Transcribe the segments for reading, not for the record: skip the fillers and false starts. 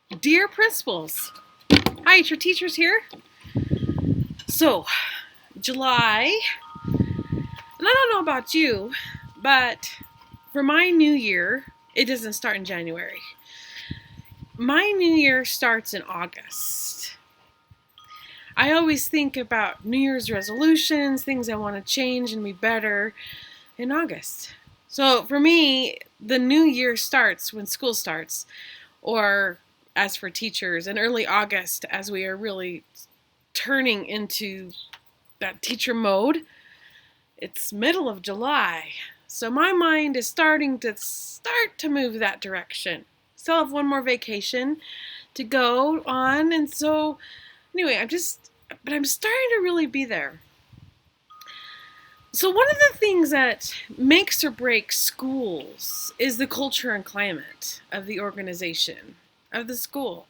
Dear principals, hi, it's your teachers here. So, July, and I don't know about you, but for my new year, it doesn't start in January. My new year starts in August. I always think about New Year's resolutions, things I want to change and be better in August. So for me, the new year starts when school starts, or as for teachers, in early August as we are really turning into that teacher mode. It's middle of July. So my mind is starting to move that direction. Still have one more vacation to go on, and so anyway, I'm starting to really be there. So one of the things that makes or breaks schools is the culture and climate of the organization, of the school.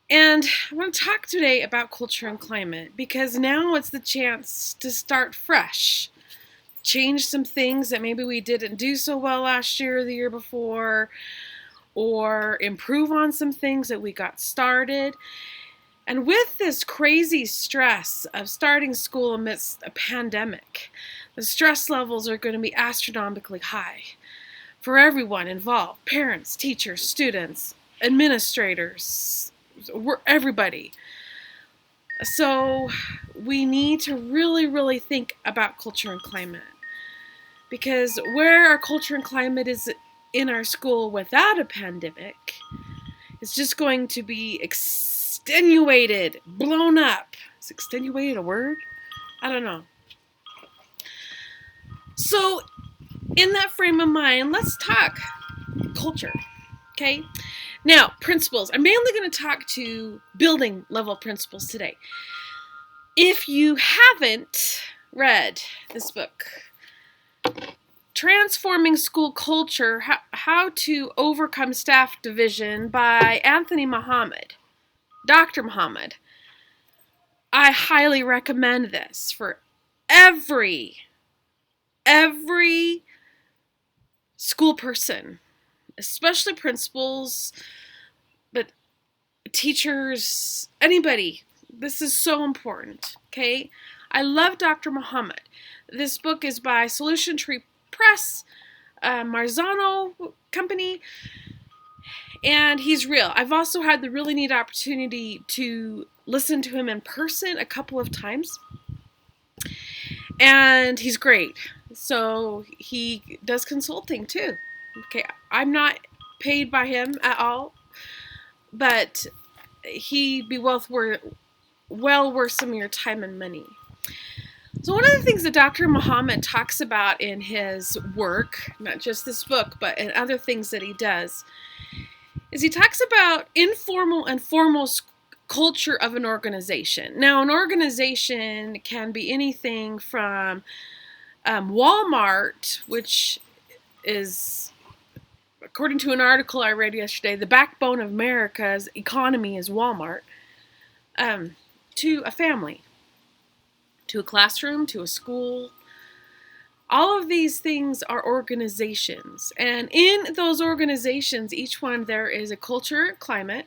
And I want to talk today about culture and climate because now it's the chance to start fresh. Change some things that maybe we didn't do so well last year or the year before, or improve on some things that we got started. And with this crazy stress of starting school amidst a pandemic, the stress levels are going to be astronomically high for everyone involved: parents, teachers, students, administrators, everybody. So we need to really, really think about culture and climate, because where our culture and climate is in our school without a pandemic, it's just going to be extenuated, blown up. Is extenuated a word? I don't know. So in that frame of mind, let's talk culture. Okay? Now, principals. I'm mainly going to talk to building level principals today. If you haven't read this book, Transforming School Culture, How to Overcome Staff Division by Anthony Muhammad, Dr. Muhammad, I highly recommend this for every school person, especially principals, but teachers, anybody. This is so important, okay? I love Dr. Muhammad. This book is by Solution Tree Press, Marzano Company, and he's real. I've also had the really neat opportunity to listen to him in person a couple of times, and he's great. So he does consulting too. Okay, I'm not paid by him at all, but he'd be well worth some of your time and money. So one of the things that Dr. Muhammad talks about in his work, not just this book, but in other things that he does, is he talks about informal and formal culture of an organization. Now, an organization can be anything from Walmart, which is, according to an article I read yesterday, the backbone of America's economy is Walmart, to a family, to a classroom, to a school. All of these things are organizations. And in those organizations, each one, there is a culture, climate,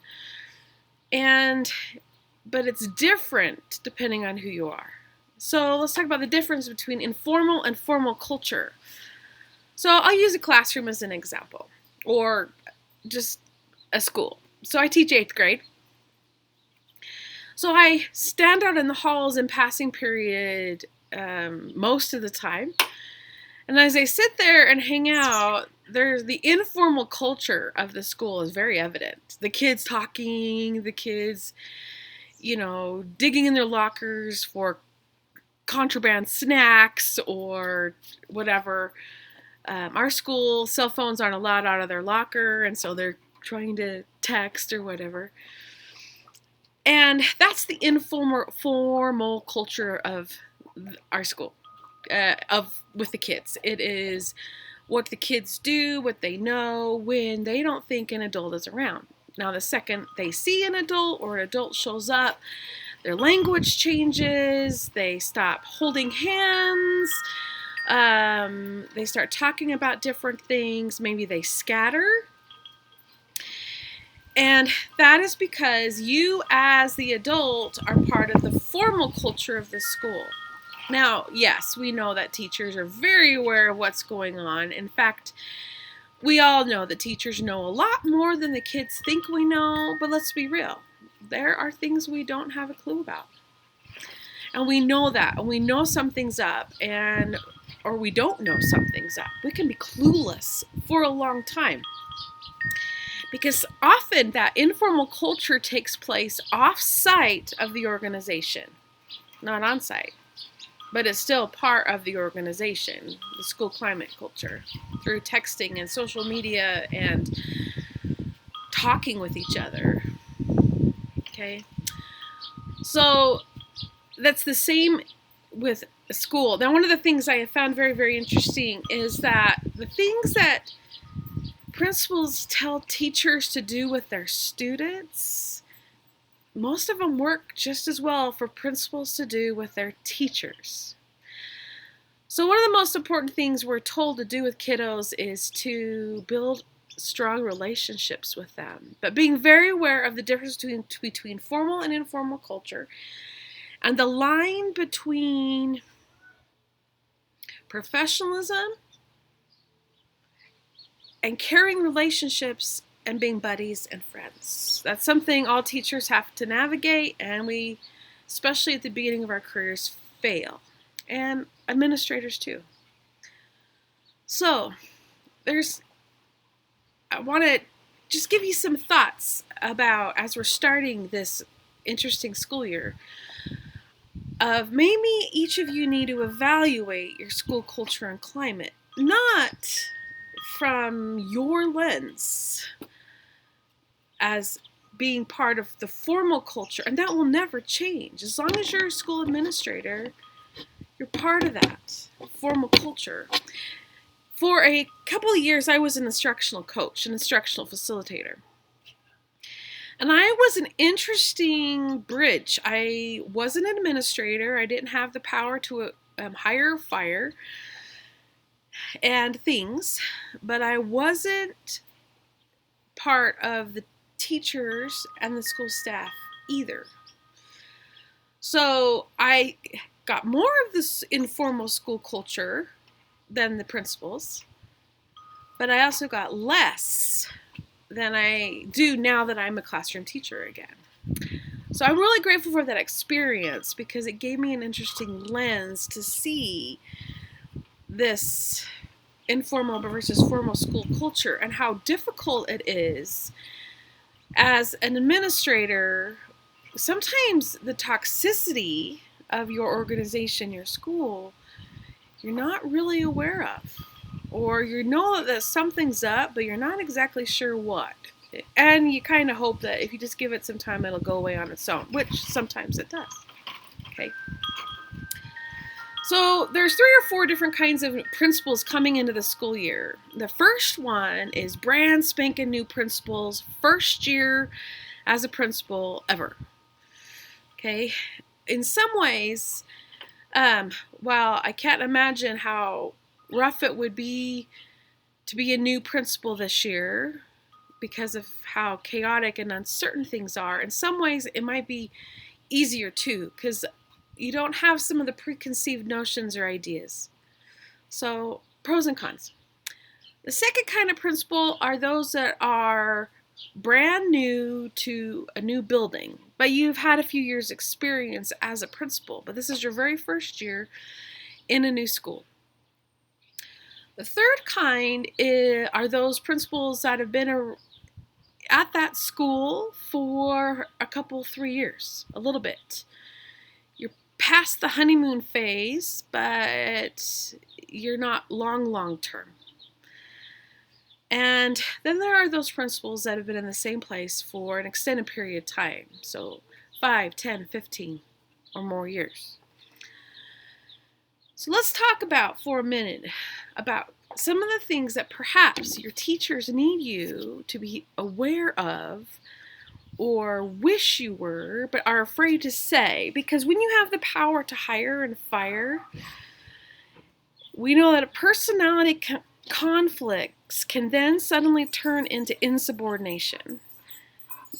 but it's different depending on who you are. So let's talk about the difference between informal and formal culture. So I'll use a classroom as an example, or just a school. So I teach 8th grade. So I stand out in the halls in passing period most of the time. And as I sit there and hang out, there's the informal culture of the school is very evident. The kids talking, the kids, digging in their lockers for contraband snacks or whatever. Our school, cell phones aren't allowed out of their locker, and so they're trying to text or whatever. And that's the formal culture of our school, with the kids. It is what the kids do, what they know, when they don't think an adult is around. Now, the second they see an adult or an adult shows up, their language changes, they stop holding hands, they start talking about different things, maybe they scatter. And that is because you, as the adult, are part of the formal culture of the school. Now, yes, we know that teachers are very aware of what's going on. In fact, we all know that teachers know a lot more than the kids think we know, but let's be real. There are things we don't have a clue about. And we know that, and we know something's up, or we don't know something's up. We can be clueless for a long time. Because often that informal culture takes place off-site of the organization, not on-site. But it's still part of the organization, the school climate culture, through texting and social media and talking with each other. Okay? So that's the same with school. Now, one of the things I have found very, very interesting is that the things that principals tell teachers to do with their students, most of them work just as well for principals to do with their teachers. So one of the most important things we're told to do with kiddos is to build strong relationships with them, but being very aware of the difference between formal and informal culture, and the line between professionalism and caring relationships and being buddies and friends. That's something all teachers have to navigate, and we, especially at the beginning of our careers, fail. And administrators too. So, I want to just give you some thoughts about, as we're starting this interesting school year, of maybe each of you need to evaluate your school culture and climate, not from your lens as being part of the formal culture, and that will never change. As long as you're a school administrator, you're part of that formal culture. For a couple of years, I was an instructional coach, an instructional facilitator. And I was an interesting bridge. I was an administrator. I didn't have the power to hire or fire and things, but I wasn't part of the teachers and the school staff either. So I got more of this informal school culture than the principals, but I also got less than I do now that I'm a classroom teacher again. So I'm really grateful for that experience because it gave me an interesting lens to see this informal versus formal school culture and how difficult it is as an administrator. Sometimes the toxicity of your organization, your school, you're not really aware of. Or you know that something's up, but you're not exactly sure what. And you kind of hope that if you just give it some time, it'll go away on its own, which sometimes it does. Okay. So there's 3 or 4 different kinds of principals coming into the school year. The first one is brand spanking new principals, first year as a principal ever. Okay. In some ways, while I can't imagine how rough it would be to be a new principal this year because of how chaotic and uncertain things are, in some ways it might be easier too because you don't have some of the preconceived notions or ideas. So, pros and cons. The second kind of principal are those that are brand new to a new building, but you've had a few years experience as a principal, but this is your very first year in a new school. The third kind are those principals that have been at that school for a couple, 3 years, a little bit. You're past the honeymoon phase, but you're not long term. And then there are those principals that have been in the same place for an extended period of time, so 5, 10, 15 or more years. So let's talk for a minute about some of the things that perhaps your teachers need you to be aware of or wish you were, but are afraid to say. Because when you have the power to hire and fire, we know that personality conflicts can then suddenly turn into insubordination.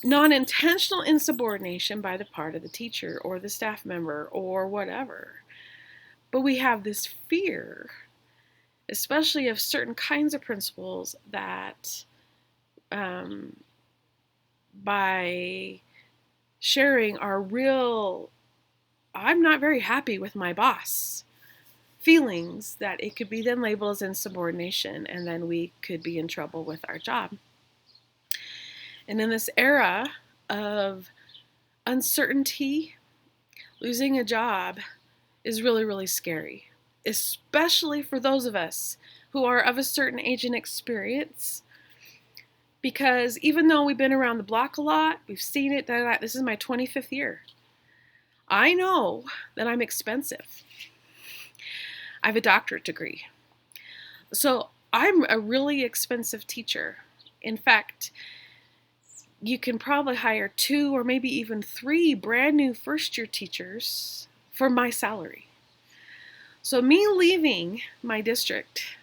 non-intentional insubordination by the part of the teacher or the staff member or whatever. But we have this fear, especially of certain kinds of principals, that by sharing our real, I'm not very happy with my boss, feelings, that it could be then labeled as insubordination, and then we could be in trouble with our job. And in this era of uncertainty, losing a job is really, really scary, especially for those of us who are of a certain age and experience. Because even though we've been around the block a lot, we've seen it, this is my 25th year. I know that I'm expensive. I have a doctorate degree. So I'm a really expensive teacher. In fact, you can probably hire 2 or maybe even 3 brand new first-year teachers for my salary. So me leaving my district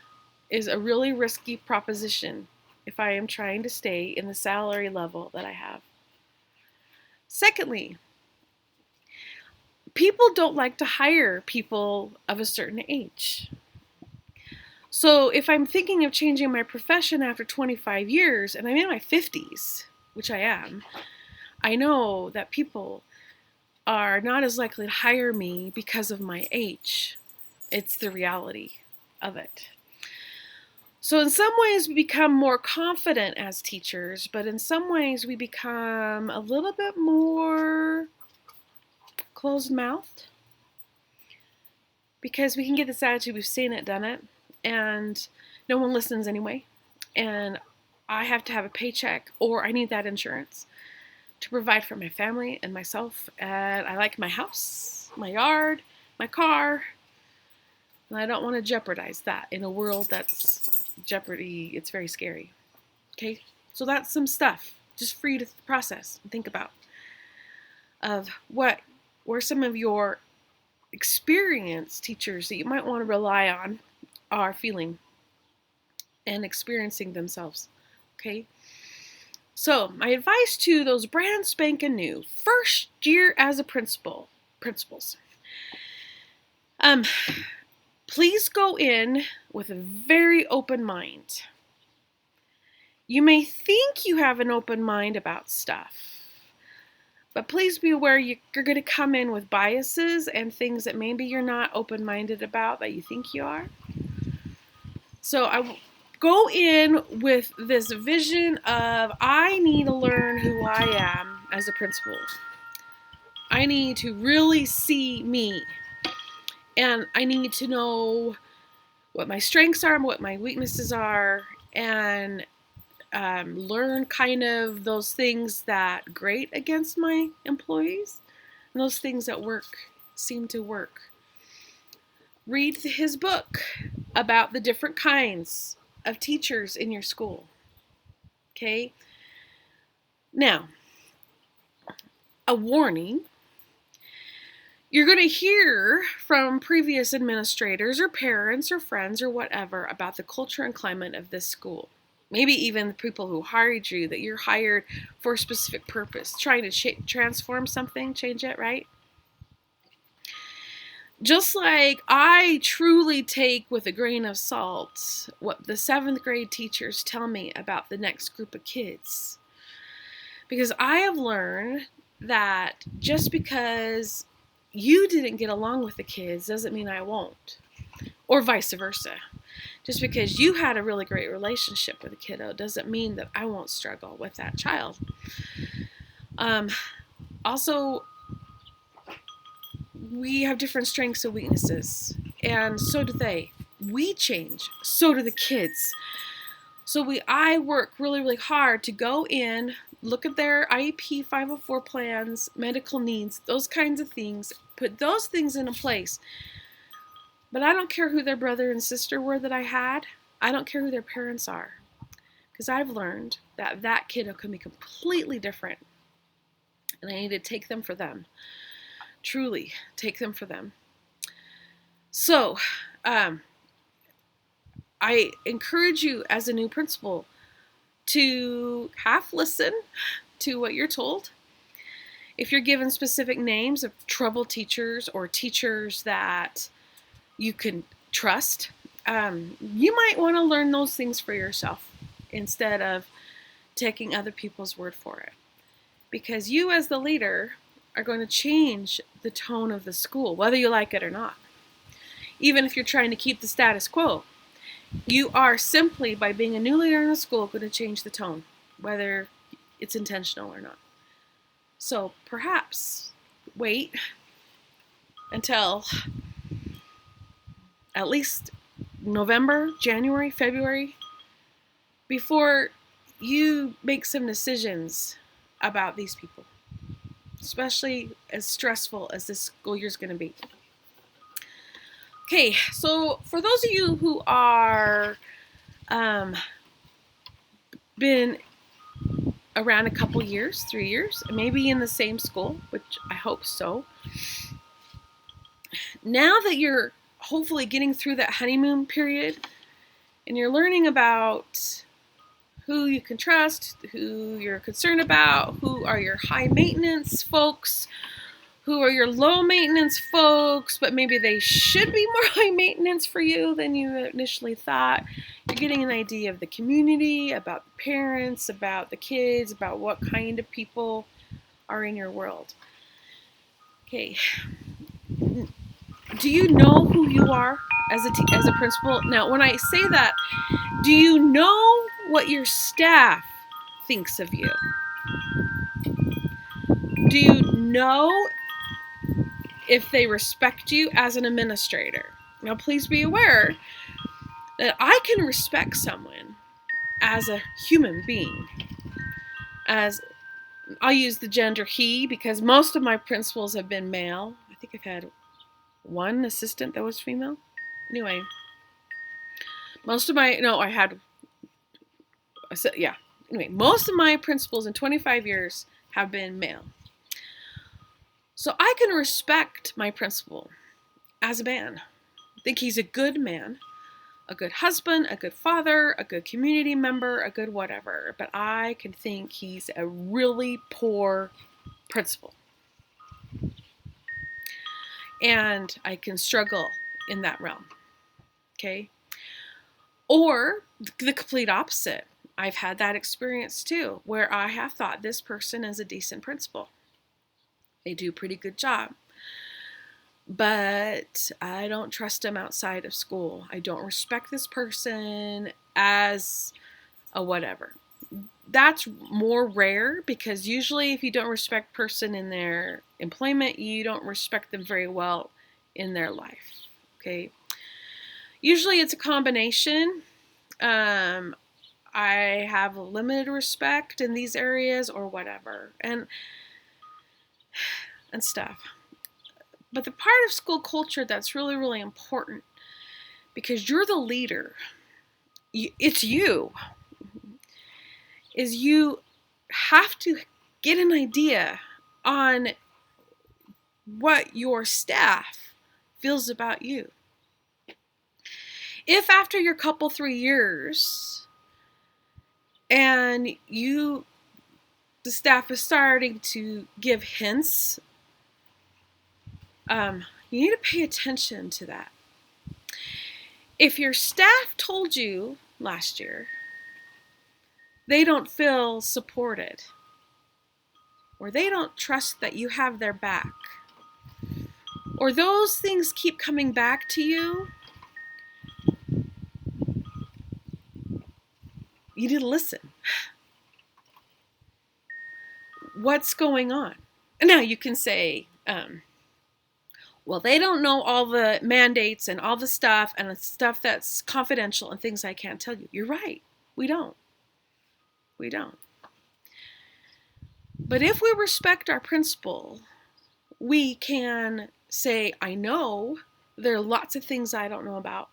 is a really risky proposition if I am trying to stay in the salary level that I have. Secondly, people don't like to hire people of a certain age. So if I'm thinking of changing my profession after 25 years and I'm in my 50s, which I am, I know that people are not as likely to hire me because of my age. It's the reality of it. So in some ways we become more confident as teachers, but in some ways we become a little bit more closed-mouthed, because we can get this attitude, we've seen it, done it, and no one listens anyway. And I have to have a paycheck, or I need that insurance to provide for my family and myself. And I like my house, my yard, my car, and I don't want to jeopardize that in a world that's jeopardy. It's very scary. Okay, so that's some stuff just for you to process and think about, of what were some of your experienced teachers that you might want to rely on are feeling and experiencing themselves. Okay, so my advice to those brand spanking new first year as a principals, please go in with a very open mind. You may think you have an open mind about stuff, but please be aware you're going to come in with biases and things that maybe you're not open-minded about that you think you are. So I go in with this vision of, I need to learn who I am as a principal. I need to really see me. And I need to know what my strengths are and what my weaknesses are, and learn kind of those things that grate against my employees, and those things that seem to work. Read his book about the different kinds of teachers in your school. Okay? Now, a warning. You're going to hear from previous administrators or parents or friends or whatever about the culture and climate of this school. Maybe even the people who hired you, that you're hired for a specific purpose, trying to transform something, change it, right? Just like I truly take with a grain of salt what the 7th grade teachers tell me about the next group of kids. Because I have learned that just because you didn't get along with the kids doesn't mean I won't, or vice versa. Just because you had a really great relationship with a kiddo doesn't mean that I won't struggle with that child. Also, we have different strengths and weaknesses, and so do they. We change, so do the kids. So I work really, really hard to go in, look at their IEP 504 plans, medical needs, those kinds of things, put those things into place. But I don't care who their brother and sister were that I had. I don't care who their parents are. Because I've learned that that kiddo can be completely different. And I need to take them for them. Truly, take them for them. So, I encourage you as a new principal to half listen to what you're told. If you're given specific names of troubled teachers or teachers that you can trust, you might want to learn those things for yourself instead of taking other people's word for it. Because you as the leader are going to change the tone of the school, whether you like it or not. Even if you're trying to keep the status quo, you are simply, by being a new leader in a school, going to change the tone, whether it's intentional or not. So perhaps wait until at least November, January, February, before you make some decisions about these people, especially as stressful as this school year is going to be. Okay, so for those of you who are been around a couple years, 3 years, maybe in the same school, which I hope so, now that you're hopefully getting through that honeymoon period and you're learning about who you can trust, who you're concerned about, who are your high maintenance folks, who are your low maintenance folks, but maybe they should be more high maintenance for you than you initially thought. You're getting an idea of the community, about the parents, about the kids, about what kind of people are in your world. Okay. Do you know who you are as a principal? Now, when I say that, do you know what your staff thinks of you? Do you know if they respect you as an administrator? Now, please be aware that I can respect someone as a human being. As I'll use the gender he, because most of my principals have been male. I think I've had one assistant that was female. Anyway, most of my principals in 25 years have been male. So I can respect my principal as a man. I think he's a good man, a good husband, a good father, a good community member, a good whatever. But I can think he's a really poor principal. And I can struggle in that realm. Okay? Or the complete opposite. I've had that experience too, where I have thought this person is a decent principal. They do a pretty good job. But I don't trust them outside of school. I don't respect this person as a whatever. That's more rare because usually if you don't respect a person in their employment, you don't respect them very well in their life. Okay. Usually it's a combination. I have limited respect in these areas or whatever and stuff. But the part of school culture that's really, really important, because you're the leader, it's you, is you have to get an idea on what your staff feels about you. If after your couple 3 years and the staff is starting to give hints, you need to pay attention to that. If your staff told you last year they don't feel supported or they don't trust that you have their back, or those things keep coming back to you, you need to listen. What's going on? Now you can say, well, they don't know all the mandates and all the stuff and the stuff that's confidential and things I can't tell you. You're right. We don't. But if we respect our principal, we can say, I know there are lots of things I don't know about.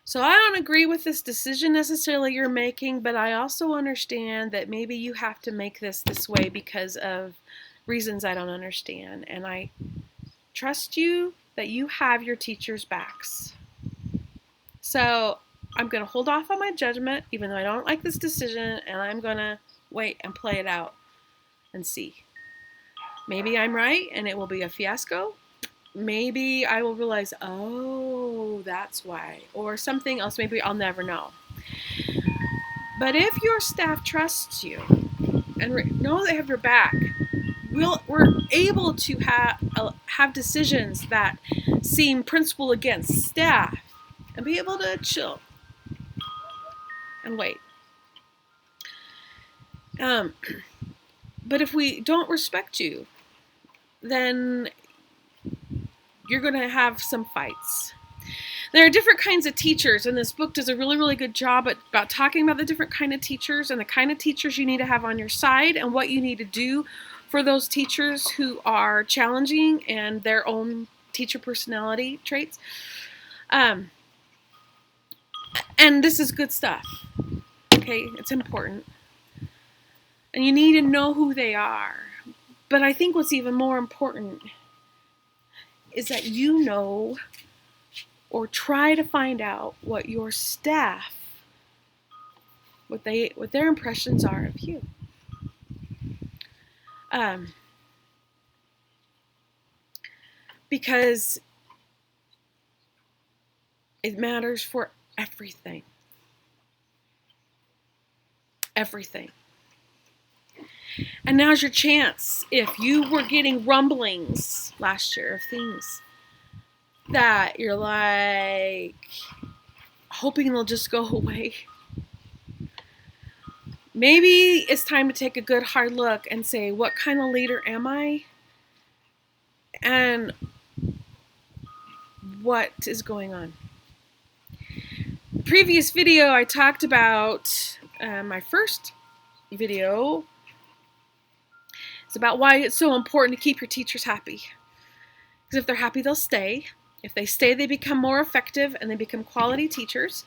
So I don't agree with this decision necessarily you're making, but I also understand that maybe you have to make this way because of reasons I don't understand. And I trust you that you have your teachers' backs. So I'm going to hold off on my judgment, even though I don't like this decision, and I'm going to wait and play it out and see. Maybe I'm right and it will be a fiasco. Maybe I will realize, oh, that's why. Or something else, maybe I'll never know. But if your staff trusts you and know they have your back, we're able to have decisions that seem principal against staff and be able to chill and wait. But if we don't respect you, then you're going to have some fights. There are different kinds of teachers, and this book does a really, really good job about talking about the different kind of teachers and the kind of teachers you need to have on your side and what you need to do for those teachers who are challenging and their own teacher personality traits. And this is good stuff. Okay, it's important. And you need to know who they are. But I think what's even more important is that you know or try to find out what your staff, what their impressions are of you. Because it matters for everything. Everything. And now's your chance. If you were getting rumblings last year of things that you're like hoping they'll just go away, maybe it's time to take a good hard look and say, what kind of leader am I? And what is going on? The previous video I talked about, my first video, it's about why it's so important to keep your teachers happy. Because if they're happy, they'll stay. If they stay, they become more effective and they become quality teachers.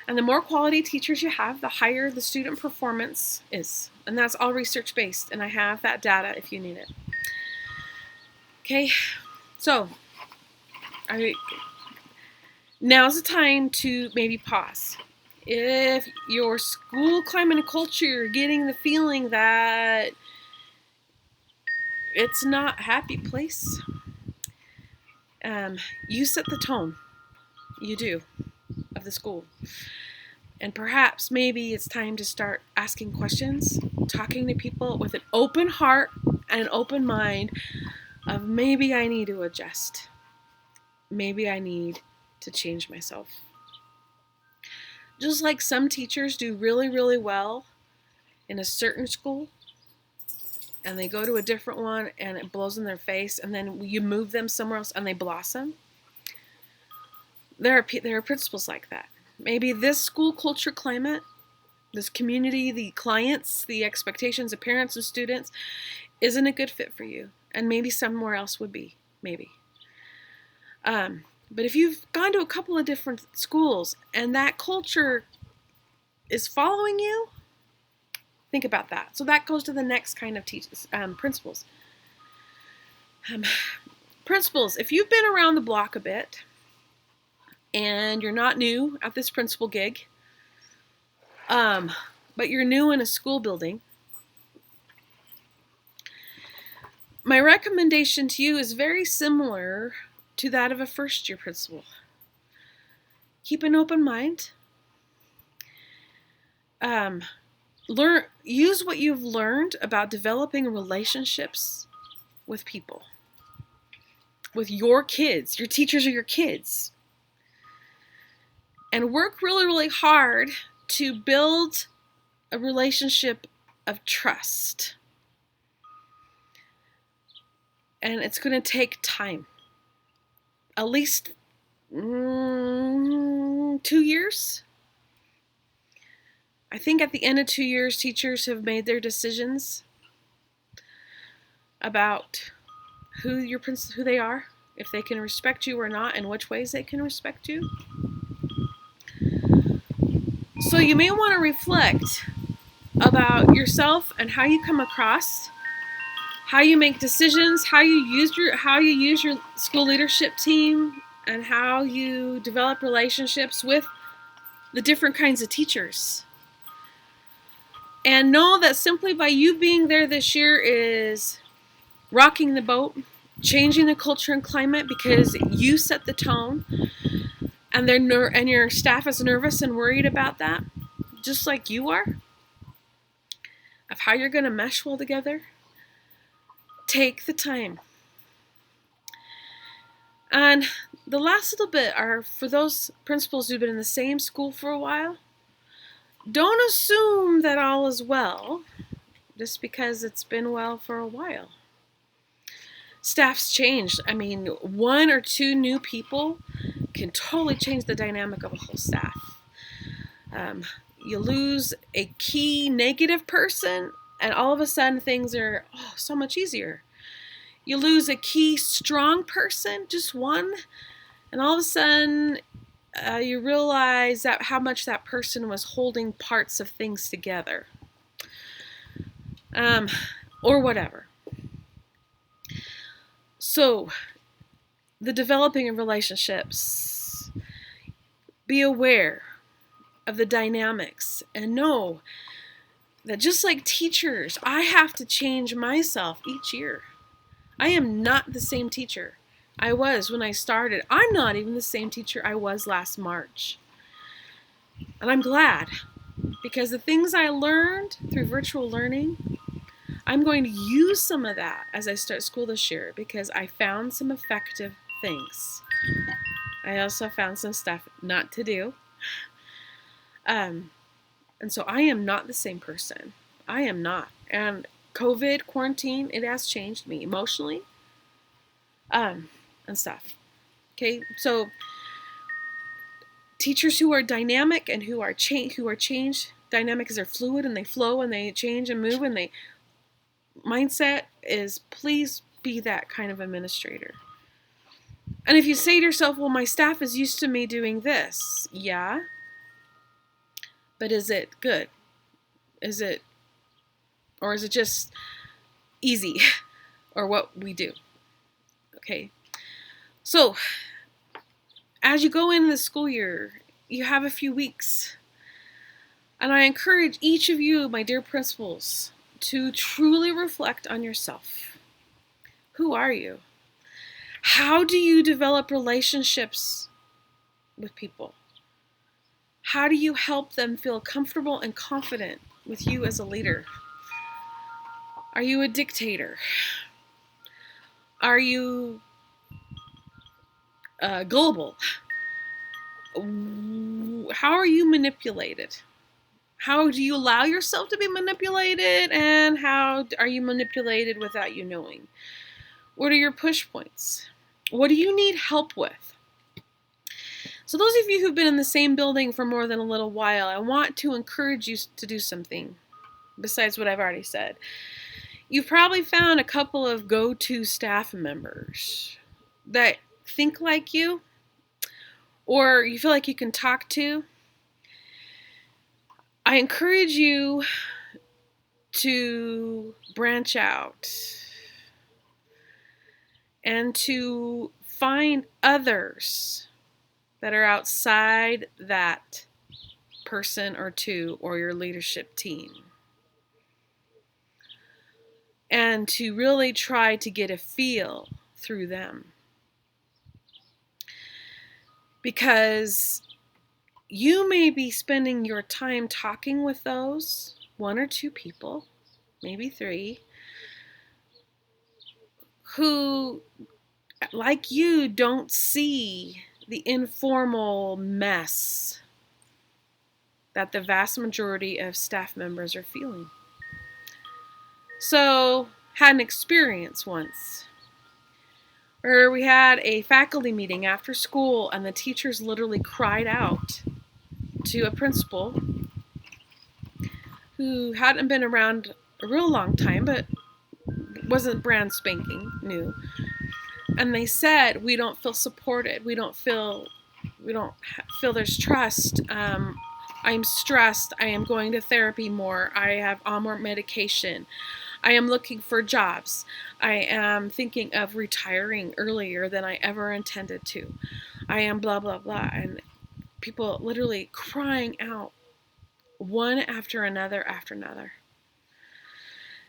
And the more quality teachers you have, the higher the student performance is. And that's all research-based, and I have that data if you need it. Okay, so now's the time to maybe pause. If your school climate and culture, you're getting the feeling that it's not a happy place, you set the tone. You do, of the school. And perhaps maybe it's time to start asking questions, talking to people with an open heart and an open mind of maybe I need to adjust. Maybe I need to change myself. Just like some teachers do really, really well in a certain school, and they go to a different one and it blows in their face, and then you move them somewhere else and they blossom. There are principles like that. Maybe this school culture climate, this community, the clients, the expectations of parents and students isn't a good fit for you. And maybe somewhere else would be, maybe. But if you've gone to a couple of different schools and that culture is following you, think about that. So that goes to the next kind of principles. Principles, if you've been around the block a bit and you're not new at this principal gig, but you're new in a school building, my recommendation to you is very similar to that of a first-year principal. Keep an open mind. Use what you've learned about developing relationships with people, with your kids. Your teachers are your kids. And work really, really hard to build a relationship of trust. And it's going to take time. At least 2 years. I think at the end of 2 years, teachers have made their decisions about who they are, if they can respect you or not, and which ways they can respect you. So you may want to reflect about yourself and how you come across, how you make decisions, how you use your school leadership team, and how you develop relationships with the different kinds of teachers. And know that simply by you being there this year is rocking the boat, changing the culture and climate because you set the tone, and your staff is nervous and worried about that, just like you are, of how you're going to mesh well together. Take the time. And the last little bit are for those principals who've been in the same school for a while. Don't assume that all is well just because it's been well for a while. Staff's changed. I mean, one or two new people can totally change the dynamic of a whole staff. You lose a key negative person, and all of a sudden things are so much easier. You lose a key strong person, just one, and all of a sudden you realize that how much that person was holding parts of things together, or whatever. So, the developing of relationships, be aware of the dynamics and know that just like teachers, I have to change myself each year. I am not the same teacher I was when I started. I'm not even the same teacher I was last March. And I'm glad, because the things I learned through virtual learning, I'm going to use some of that as I start school this year because I found some effective things. I also found some stuff not to do. And so I am not the same person. I am not. And COVID, quarantine, it has changed me emotionally, and stuff. Okay, so teachers who are dynamic and who are changed, dynamic is they're fluid and they flow and they change and move, and they mindset is please be that kind of administrator. And if you say to yourself, well, my staff is used to me doing this, yeah, but is it good? Is it just easy or what we do? Okay. So, as you go into the school year, you have a few weeks. And I encourage each of you, my dear principals, to truly reflect on yourself. Who are you? How do you develop relationships with people? How do you help them feel comfortable and confident with you as a leader? Are you a dictator? Are you gullible? How are you manipulated? How do you allow yourself to be manipulated? And how are you manipulated without you knowing? What are your push points? What do you need help with? So those of you who've been in the same building for more than a little while, I want to encourage you to do something besides what I've already said. You've probably found a couple of go-to staff members that think like you, or you feel like you can talk to. I encourage you to branch out and to find others that are outside that person or two or your leadership team, and to really try to get a feel through them. Because you may be spending your time talking with those one or two people, maybe three, who, like you, don't see the informal mess that the vast majority of staff members are feeling. So, had an experience once where we had a faculty meeting after school, and the teachers literally cried out to a principal who hadn't been around a real long time, but wasn't brand spanking new. And they said, we don't feel supported. We don't feel there's trust. I'm stressed. I am going to therapy more. I have on more medication. I am looking for jobs. I am thinking of retiring earlier than I ever intended to. I am blah, blah, blah. And people literally crying out one after another after another.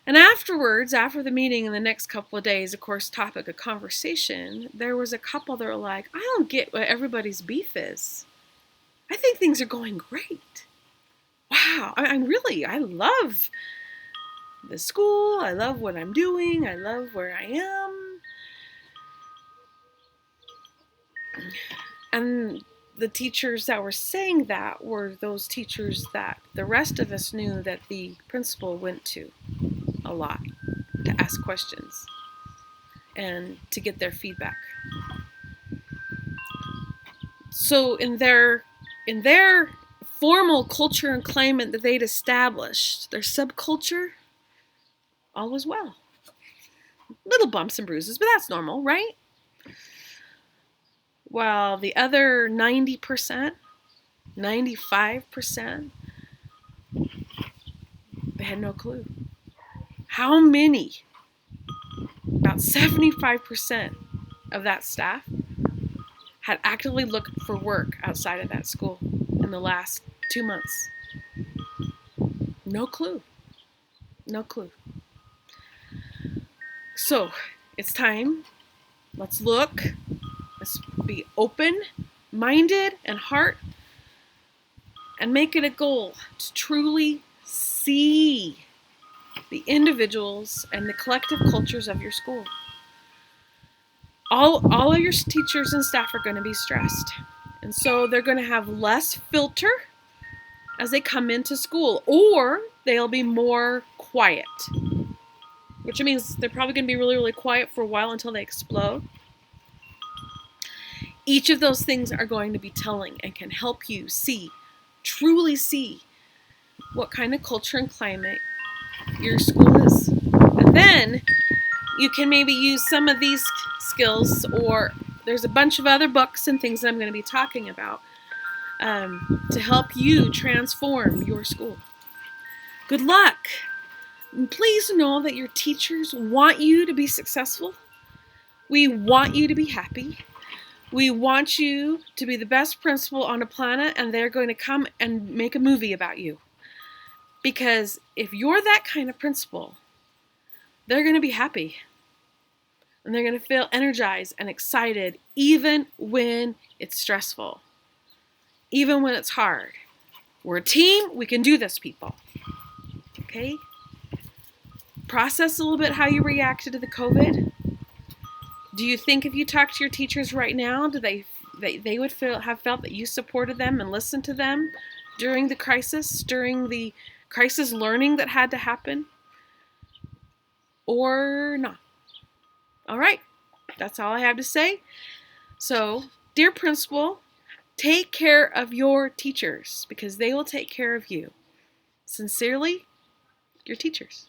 And afterwards, after the meeting in the next couple of days, of course, topic of conversation, there was a couple that were like, I don't get what everybody's beef is. I think things are going great. Wow, I love the school. I love what I'm doing. I love where I am. And the teachers that were saying that were those teachers that the rest of us knew that the principal went to a lot to ask questions and to get their feedback. So in their formal culture and climate that they'd established, their subculture, all was well. Little bumps and bruises, but that's normal, right? While the other 90%, 95%, they had no clue. How many? About 75% of that staff had actively looked for work outside of that school in the last 2 months. No clue. No clue. So, it's time. Let's look. Let's be open-minded and heart and make it a goal to truly see the individuals and the collective cultures of your school. All of your teachers and staff are going to be stressed. And so they're going to have less filter as they come into school, or they'll be more quiet, which means they're probably going to be really, really quiet for a while until they explode. Each of those things are going to be telling and can help you see, truly see, what kind of culture and climate your school is. And then you can maybe use some of these skills, or there's a bunch of other books and things that I'm going to be talking about to help you transform your school. Good luck. And please know that your teachers want you to be successful. We want you to be happy. We want you to be the best principal on the planet, and they're going to come and make a movie about you. Because if you're that kind of principal, they're going to be happy. And they're going to feel energized and excited even when it's stressful. Even when it's hard. We're a team. We can do this, people. Okay? Process a little bit how you reacted to the COVID. Do you think if you talk to your teachers right now, do they would have felt that you supported them and listened to them during the crisis learning that had to happen? Or not? All right. That's all I have to say. So, dear principal, take care of your teachers because they will take care of you. Sincerely, your teachers.